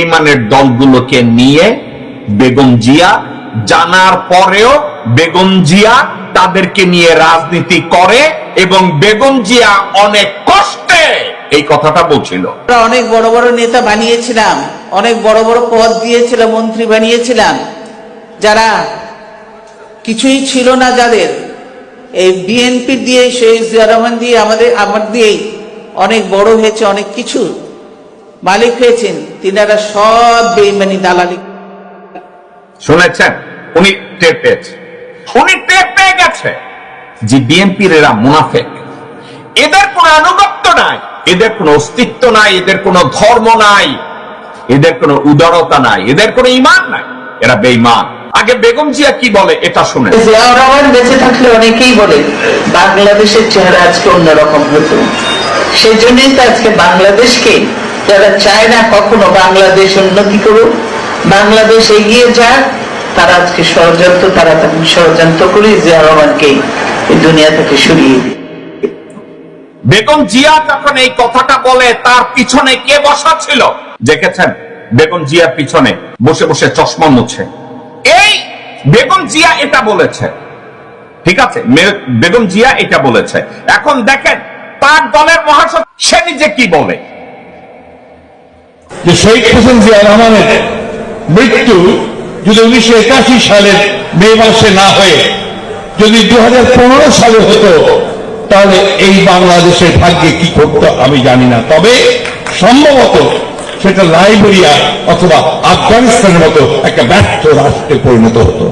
বেঈমানের দলগুলোকে নিয়ে বেগম জিয়া জানার পরেও বেগম জিয়া তাদেরকে নিয়ে রাজনীতি করে এবং বেগম জিয়া অনেক কষ্টে এই কথাটা বলছিল। অনেক বড় বড় নেতা বানিয়েছিলাম, অনেক বড় বড় পদ দিয়েছিলাম, মন্ত্রী বানিয়েছিলাম, যারা কিছুই ছিল না, যাদের এই বিএনপি দিয়ে, শহীদ জিয়া রহমান দিয়ে, আমার দিয়েই অনেক বড় হয়েছে, অনেক কিছু মালিক হয়েছেন, তিনারা সব বেঈমানি দালালি। শুনেছেন? উনি টের পেয়েছে, উনি টের পেয়ে গেছে যে বিএনপির এরা মুনাফিক, এদের কোনো আনুগত্য নাই, এদের কোনো অস্তিত্ব নাই, এদের কোনো ধর্ম নাই, এদের কোনো উদারতা নাই, এদের কোনো ঈমান নাই, এরা বেঈমান। আগে বেগম জিয়া কি বলে এটা শুনে। জিয়াউর রহমান বেঁচে থাকলে অনেকেই বলে বাংলাদেশের চেহারা আজকে অন্যরকম হতো। সেই জন্যই তো আজকে বাংলাদেশকে যারা চায় না কখনো বাংলাদেশ উন্নতি করুক, বাংলাদেশ এগিয়ে যাক, তারা আজকে ষড়যন্ত্র করে জিয়াউর রহমানকে এই দুনিয়া থেকে সরিয়ে দিই। বেগম জিয়া যখন এই কথাটা বলে তার পিছনে কে বসা ছিল দেখেছেন? বেগম জিয়ার পিছনে বসে বসে চশমা মুছে এই বেগম জিয়া এটা বলেছে, ঠিক আছে, বেগম জিয়া এটা বলেছে। এখন দেখেন তার দলের মহাসচিব সে নিজে কি বলে, যে শহীদ হোসেন জিয়া রহমানের মৃত্যু যদি 1981 সালের মে মাসে না হয়ে যদি 2015 সালে হতো, তাহলে এই বাংলাদেশের ভাগ্যে কি করতো আমি জানি না, তবে সম্ভবত সেটা লাইবেরিয়া অথবা আফগানিস্তানের মতো একটা ব্যর্থ রাষ্ট্রে পরিণত হতো।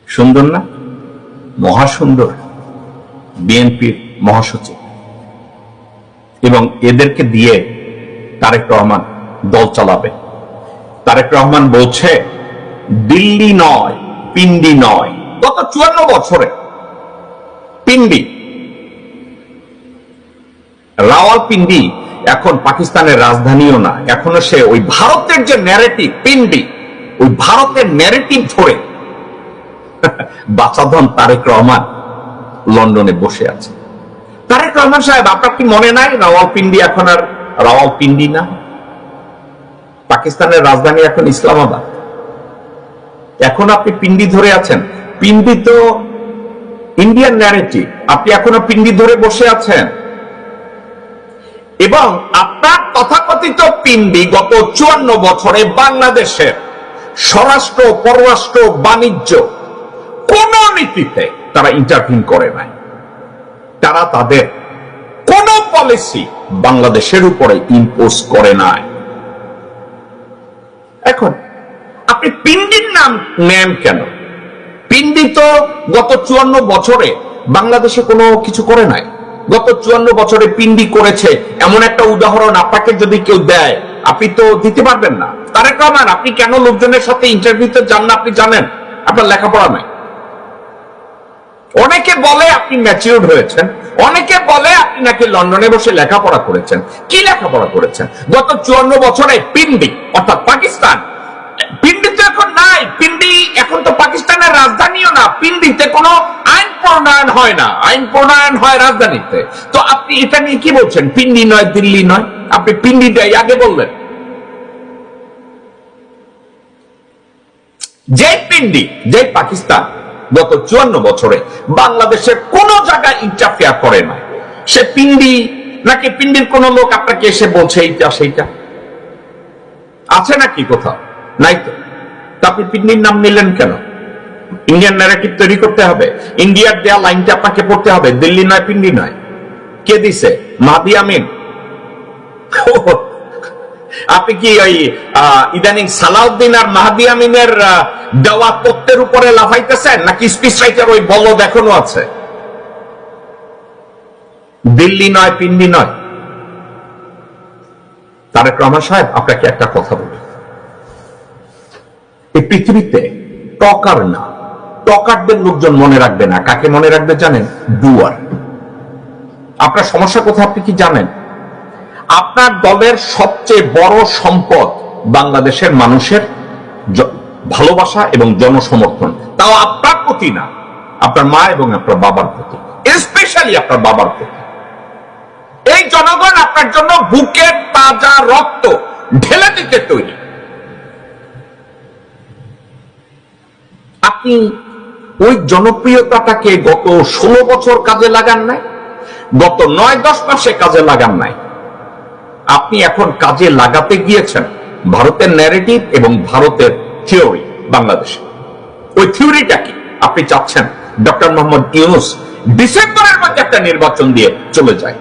সুন্দর না? মহাসুন্দর বিএনপির মহাসচিব, এবং এদেরকে দিয়ে তারেক রহমান দল চালাবে। তারেক রহমান বলছে দিল্লি নয়, পিন্ডি নয়। গত 54 বছরে পিন্ডি, রাওয়ালপিন্ডি এখন পাকিস্তানের রাজধানীও না, এখনো সে ওই ভারতের যে ন্যারেটিভ পিন্ডি, ওই ভারতের ন্যারেটিভ ধরে বাচাধন তারেক রহমান লন্ডনে বসে আছে। তারেক রহমান সাহেব, আপনার কি মনে নাই রাওয়ালপিন্ডি এখন আর রাওয়ালপিন্ডি না? পাকিস্তানের রাজধানী এখন ইসলামাবাদ। এখন আপনি পিন্ডি ধরে আছেন। পিন্ডি তো ইন্ডিয়ান ন্যারেটিভ, আপনি এখনো পিন্ডি ধরে বসে আছেন। এবং আপনার তথাকথিত পিন্ডি গত 54 বছরে বাংলাদেশের স্বরাষ্ট্র, পররাষ্ট্র, বাণিজ্য কোন নীতিতে তারা ইন্টারভিউ করে নাই। তারা তাদের কোন পলিসি বাংলাদেশের উপরে ইম্পোজ করে নাই। এখন আপনি পিন্ডির নাম নেন কেন? পিন্ডি তো গত 54 বছরে বাংলাদেশে কোনো কিছু করে নাই। গত 54 বছরে পিন্ডি করেছে এমন একটা উদাহরণ আপনাকে যদি কেউ দেয়, আপনি তো দিতে পারবেন না। তারেক রহমান, আপনি কেন লোকজনের সাথে ইন্টারভিউতে যান না আপনি জানেন? আপনার লেখাপড়া নাই। অনেকে বলে আপনি ম্যাচিউরড হয়েছেন, অনেকে বলে আপনি নাকি লন্ডনে বসে লেখাপড়া করেছেন। কি লেখাপড়া করেছেন? গত 54 বছরে পিন্ডি অর্থাৎ পাকিস্তান, পিন্ডি তো এখন নাই। পিন্ডি এখন তো পাকিস্তানের রাজধানীও না। পিন্ডিতে কোনো আইন প্রণয়ন হয় না, আইন প্রণয়ন হয় রাজধানীতে। তো আপনি এটা নিয়ে কি বলছেন? পিন্ডি নয়, দিল্লি নয়, আপনি পিন্ডিটাই আগে বললেন। যে পিন্ডি, যে পাকিস্তান গত 54 বছরে বাংলাদেশের কোন জায়গায় ইন্টারফেয়ার করে না, সে পিন্ডি নাকি? পিন্ডির কোন লোক আপনাকে এসে বলছে এইটা সেইটা আছে নাকি কোথাও? নাই তো। আপনি পিন্ডির নাম নিলেন কেন? ইন্ডিয়ান ন্যারেটিভ তৈরি করতে হবে, ইন্ডিয়ার দেয়া লাইনটা আপনাকে পড়তে হবে, দিল্লি নয়, পিন্ডি নয়। কে দিছে? মাহদি আমিন। আপনি কি ওই ইদানিং সালাউদ্দিন আর মাহদি আমিনের দেওয়া তত্ত্বের উপরে লাফাইতেছেন, নাকি স্পিচ রাইটার ওই বলদ এখনো আছে? দিল্লি নয়, পিন্ডি নয়। তারেক রহমান সাহেব, আপনাকে একটা কথা বলি, এই পৃথিবীতে টকার না, টকারদের লোকজন মনে রাখবে না। কাকে মনে রাখবে জানেন? ডুয়ার। আপনার সমস্যা কোথায় আপনি কি জানেন? আপনার দলের সবচেয়ে বড় সম্পদ বাংলাদেশের মানুষের ভালোবাসা এবং জনসমর্থন, তাও আপনার প্রতি না, আপনার মা এবং আপনার বাবার প্রতি, স্পেশালি আপনার বাবার প্রতি। এই জনগণ আপনার জন্য বুকের তাজা রক্ত ঢেলে দিতে তৈরি। আপনি ওই জনপ্রিয়তাটাকে গত 16 বছর কাজে লাগান নাই, গত 9-10 মাসে কাজে লাগান নাই। আপনি এখন কাজে লাগাতে গিয়েছেন ভারতের ন্যারেটিভ এবং ভারতের থিওরি বাংলাদেশে। ওই থিওরিটা কি? আপনি চাচ্ছেন ডক্টর মোহাম্মদ ইউনূস ডিসেম্বরের মধ্যে একটা নির্বাচন দিয়ে চলে যায়।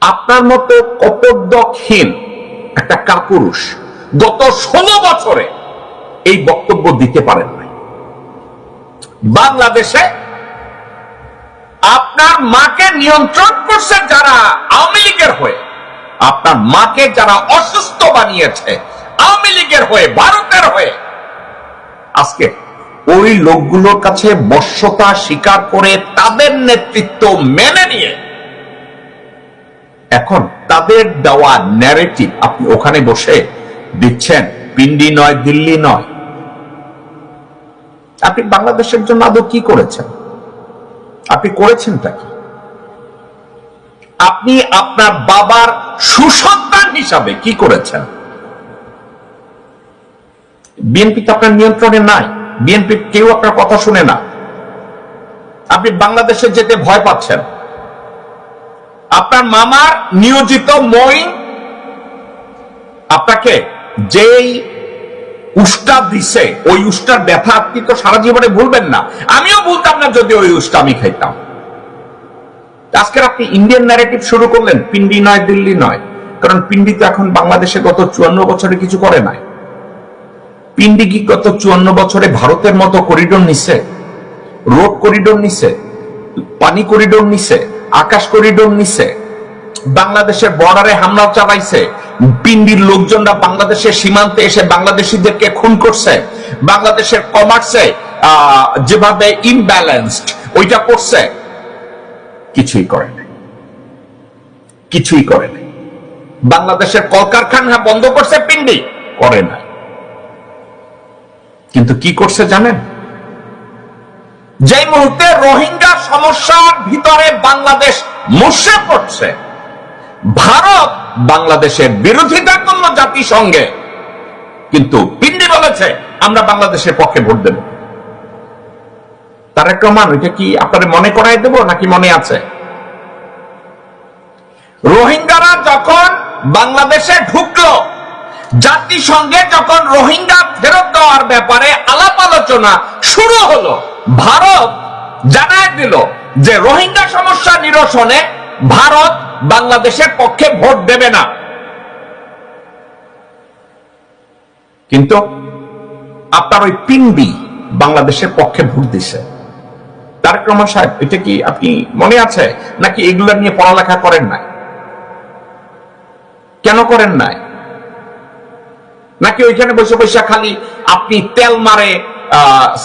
আপনার মতো কপোদ্দকহীন একটা কাপুরুষ গত 16 বছরে এই বক্তব্য দিতে পারেন নাই। বাংলাদেশে আপনার মাকে নিয়ন্ত্রণ করছে যারা আওয়ামী লীগের হয়ে, আপনার মাকে যারা অসুস্থ বানিয়েছে আওয়ামী লীগের হয়ে, ভারতের হয়ে, আজকে ওই লোকগুলোর কাছে বশ্যতা স্বীকার করে তাদের নেতৃত্ব মেনে নিয়ে এখন তাদের দেওয়া ন্যারেটিভ আপনি ওখানে বসে দিচ্ছেন। পিন্ডি নয়, দিল্লি নয়। আপনি বাংলাদেশের জন্য আদৌ কি করেছেন? আপনি করেছেনটা কি? আপনি আপনার বাবার সুসন্তান হিসাবে কি করেছেন? বিএনপি তো আপনার নিয়ন্ত্রণে নাই, বিএনপি কেউ আপনার কথা শুনে না। আপনি বাংলাদেশে যেতে ভয় পাচ্ছেন। আপনার মামার নিয়োজিত মঈন আপনাকে যেই উষ্টা দিছে, ওই উষ্টার ব্যথা আপনি তো সারা জীবনে ভুলবেন না। আমিও ভুলতাম না যদি ওই উষ্টা আমি খাইতাম। আজকে আপনি ইন্ডিয়ান ন্যারেটিভ শুরু করলেন, পিন্ডি নয়, দিল্লি নয়। কারণ পিন্ডি তো এখন বাংলাদেশে গত 54 বছরে কিছু করে নাই। পিন্ডি কি গত 54 বছরে ভারতের মতো করিডোর নিছে? রোড করিডোর নিছে, পানি করিডোর নিছে, আকাশ করিডোর নিছে, বাংলাদেশের বর্ডারে হামলা চালাইছে, পিন্ডির লোকজনরা বাংলাদেশের সীমান্তে এসে বাংলাদেশিদেরকে খুন করছে, বাংলাদেশের কমার্সে যেভাবে ইমব্যালেন্সড ওইটা করছে, কিছুই করে নাই, কিছুই করে নাই। বাংলাদেশের কলকারখানা বন্ধ করছে পিন্ডি, করে নাই। কিন্তু কি করছে জানেন? যে মুহূর্তে রোহিঙ্গা সমস্যার ভিতরে বাংলাদেশ মুষড়ে পড়ছে, ভারত বাংলাদেশের বিরোধিতা করল জাতিসংঘে, কিন্তু পিন্ডি বলেছে আমরা বাংলাদেশের পক্ষে ভোট দেব। তারেক রহমান, ওইটা কি আপনাদের মনে করাই দেব নাকি মনে আছে? রোহিঙ্গারা যখন বাংলাদেশে ঢুকলো, জাতিসংঘে যখন রোহিঙ্গা ফেরত দেওয়ার ব্যাপারে আলাপ আলোচনা শুরু হলো, ভারত জানায় দিল যে রোহিঙ্গা সমস্যা নিরসনে ভারত বাংলাদেশের পক্ষে ভোট দেবে না। কিন্তু আপনার ওই পিন্ডি বাংলাদেশের পক্ষে ভোট দিছে। তারেক রহমান সাহেব, এটা কি আপনি মনে আছে নাকি এগুলো নিয়ে পড়ালেখা করেন নাই? কেন করেন নাই? নাকি ওইখানে বসে বসে খালি আপনি তেল মারে,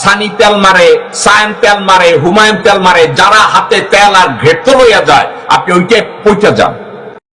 সানি তেল মারে, সায়েম তেল মারে, হুমায়ুন তেল মারে, যারা হাতে তেল আর ঘেটতে লইয়া যায় আপনি ওইটা পইটা যান?